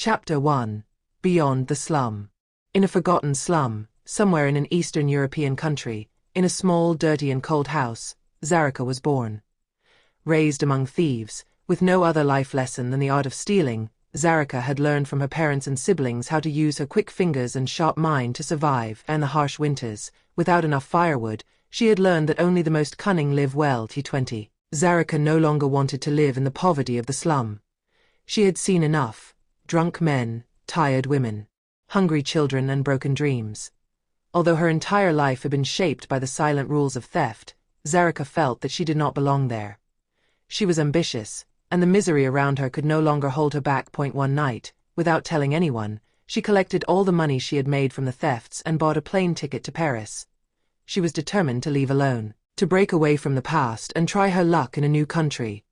Chapter 1. Beyond the Slum. In a forgotten slum, somewhere in an Eastern European country, in a small, dirty and cold house, Zarika was born. Raised among thieves, with no other life lesson than the art of stealing, Zarika had learned from her parents and siblings how to use her quick fingers and sharp mind to survive in the harsh winters. Without enough firewood, she had learned that only the most cunning live well. T20. Zarika no longer wanted to live in the poverty of the slum. She had seen enough: drunk men, tired women, hungry children and broken dreams. Although her entire life had been shaped by the silent rules of theft, Zarika felt that she did not belong there. She was ambitious, and the misery around her could no longer hold her back. One night, without telling anyone, she collected all the money she had made from the thefts and bought a plane ticket to Paris. She was determined to leave alone, to break away from the past and try her luck in a new country.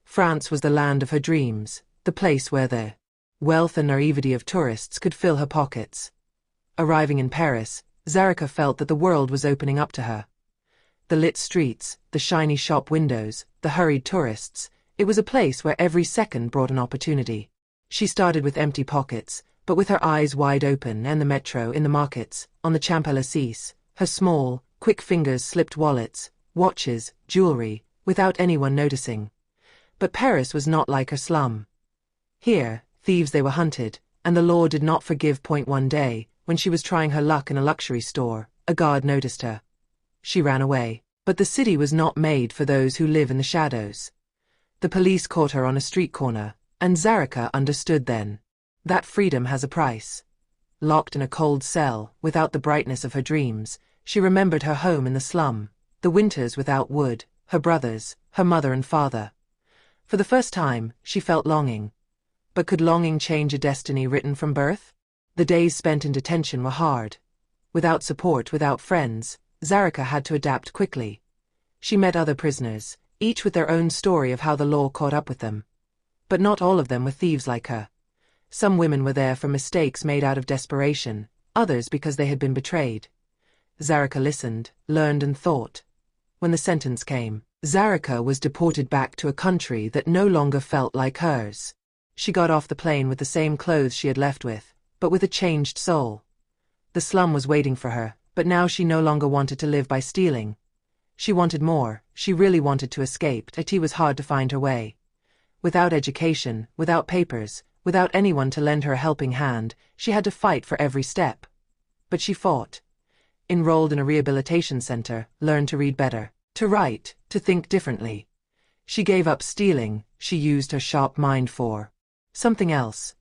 France was the land of her dreams, the place where the wealth and naivety of tourists could fill her pockets. Arriving in Paris, Zarika felt that the world was opening up to her. The lit streets, the shiny shop windows, the hurried tourists, it was a place where every second brought an opportunity. She started with empty pockets, but with her eyes wide open, and the metro, in the markets, on the Champs-Élysées, her small, quick fingers slipped wallets, watches, jewelry, without anyone noticing. But Paris was not like her slum. Here, thieves they were hunted, and the law did not forgive. One day, when she was trying her luck in a luxury store, a guard noticed her. She ran away, but the city was not made for those who live in the shadows. The police caught her on a street corner, and Zarika understood then that freedom has a price. Locked in a cold cell, without the brightness of her dreams, she remembered her home in the slum, the winters without wood, her brothers, her mother and father. For the first time, she felt longing. But could longing change a destiny written from birth? The days spent in detention were hard. Without support, without friends, Zarika had to adapt quickly. She met other prisoners, each with their own story of how the law caught up with them. But not all of them were thieves like her. Some women were there for mistakes made out of desperation, others because they had been betrayed. Zarika listened, learned and thought. When the sentence came, Zarika was deported back to a country that no longer felt like hers. She got off the plane with the same clothes she had left with, but with a changed soul. The slum was waiting for her, but now she no longer wanted to live by stealing. She wanted more, she really wanted to escape. It was hard to find her way. Without education, without papers, without anyone to lend her a helping hand, she had to fight for every step. But she fought. Enrolled in a rehabilitation center, learned to read better, to write, to think differently. She gave up stealing, she used her sharp mind for something else,